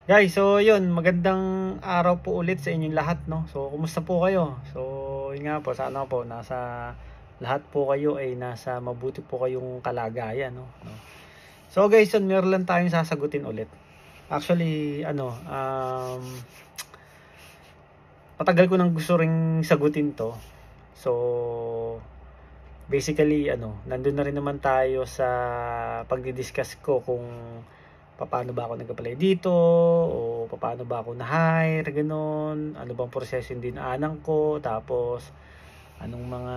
Guys, so yun, magandang araw po ulit sa inyong lahat, no? So, kumusta po kayo? So, yun nga po, sana po, lahat po kayo ay nasa mabuti po kayong kalagayan, no? So, guys, yun, meron lang tayong sasagutin ulit. Actually, matagal ko nang gusto ring sagutin to. So, basically, nandun na rin naman tayo sa pagdi-discuss ko kung paano ba ako nag-apply dito o paano ba ako na-hire, ganun, ano bang proseso yung dinaanan ko, tapos anong mga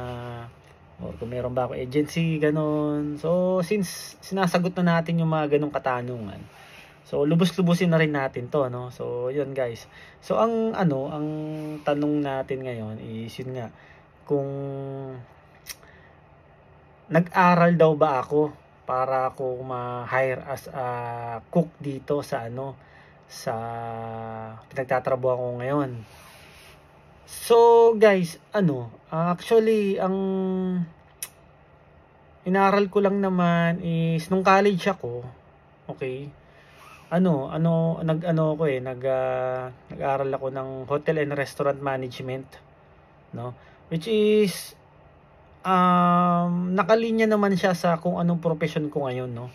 or kung meron ba ako agency, ganun. So since sinasagot na natin yung mga ganung katanungan, so lubos-lubusin na rin natin to, no? So yun guys, so ang tanong natin ngayon is yun nga, kung nag-aral daw ba ako para ako ma-hire as a cook dito sa sa pinagtatrabaho ko ngayon. So guys, actually ang inaral ko lang naman is nung college ako, okay? Nag-aral ako ng hotel and restaurant management, no? Which is nakalinya naman siya sa kung anong profession ko ngayon, no?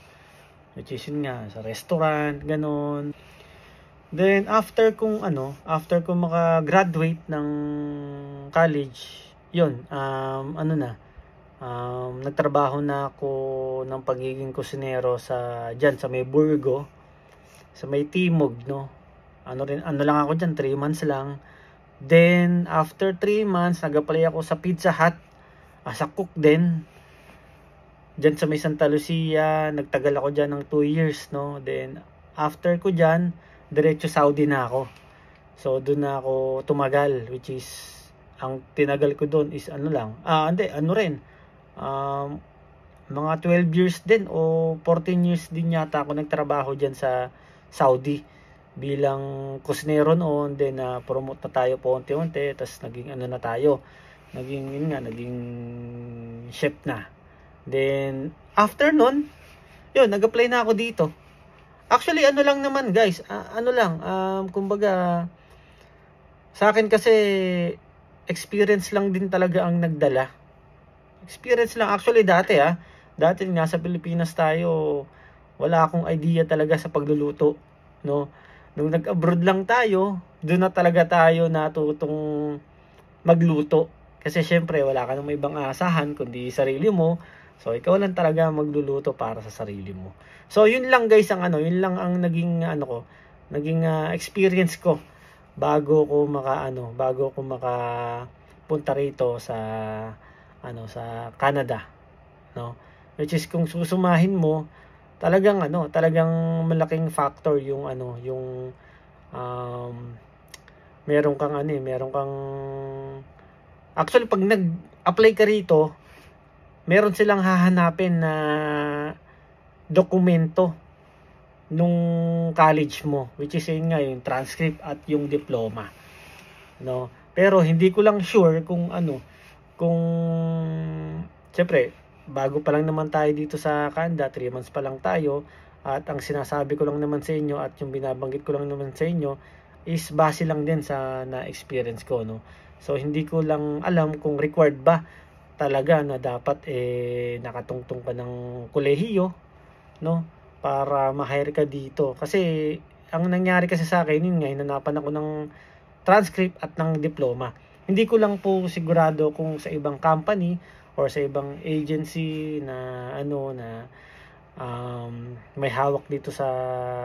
Which is yun nga, sa restaurant, ganun. Then after kong maka-graduate ng college, yun, nagtrabaho na ako ng pagiging kusinero sa may Burgo, sa may Timog, no? Ano lang ako diyan, 3 months lang. Then after 3 months, nag-apply ako sa Pizza Hut as a cook din. Diyan sa may Santa Lucia, nagtagal ako diyan ng 2 years, no? Then after ko diyan, diretso Saudi na ako. So doon na ako tumagal, which is ang tinagal ko doon is mga 12 years din o 14 years din yata ako nagtrabaho diyan sa Saudi bilang kusinero noon. Then promote na tayo po unti-unti, tapos naging naging chef na. Then after nun, yun, nag-apply na ako dito. Actually, lang naman guys, kumbaga sa akin kasi experience lang din talaga ang nagdala. Experience lang actually dati nga sa Pilipinas tayo, wala akong idea talaga sa pagluluto, no? Nung nag-abroad lang tayo, doon na talaga tayo natutong magluto. Kasi syempre wala ka nang may ibang aasahan kundi sarili mo. So ikaw lang talaga magluluto para sa sarili mo. So yun lang guys yun lang ang naging experience ko bago ko makapunta rito sa Canada, no? Which is kung susumahin mo, talagang malaking factor yung meron kang actually pag nag-apply ka rito, meron silang hahanapin na dokumento nung college mo, which is yun nga, yung transcript at yung diploma, no? Pero hindi ko lang sure kung syempre bago pa lang naman tayo dito sa Canada, 3 months pa lang tayo, at ang sinasabi ko lang naman sa inyo at yung binabanggit ko lang naman sa inyo is base lang din sa na-experience ko, no? So hindi ko lang alam kung required ba talaga na dapat nakatungtong ka ng kolehiyo, no, para ma-hire ka dito. Kasi ang nangyari kasi sa akin, yun nga, hinanapan ako ng transcript at ng diploma. Hindi ko lang po sigurado kung sa ibang company or sa ibang agency na may hawak dito sa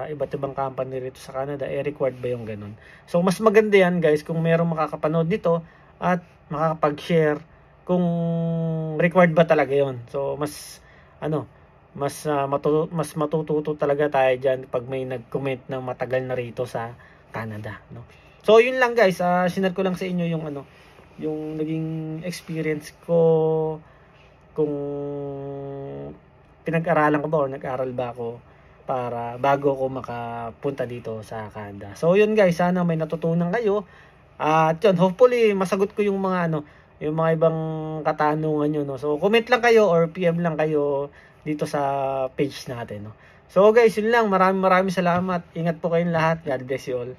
iba't ibang company rito sa Canada, required ba yung ganun. So mas maganda yan guys kung merong makakapanood nito at makakapag-share kung required ba talaga yon. So mas matututo talaga tayo diyan pag may nag-comment na matagal na rito sa Canada, no? So yun lang guys, sinare ko lang sa inyo yung naging experience ko, kung pinag-aralan ko ba o nag-aral ba ako para bago ako makapunta dito sa Canada. So yun guys, sana may natutunan kayo. At yun, hopefully masagot ko yung mga yung mga ibang katanungan nyo, no? So comment lang kayo or PM lang kayo dito sa page natin, no? So guys, yun lang. Maraming salamat. Ingat po kayong lahat. God bless you all.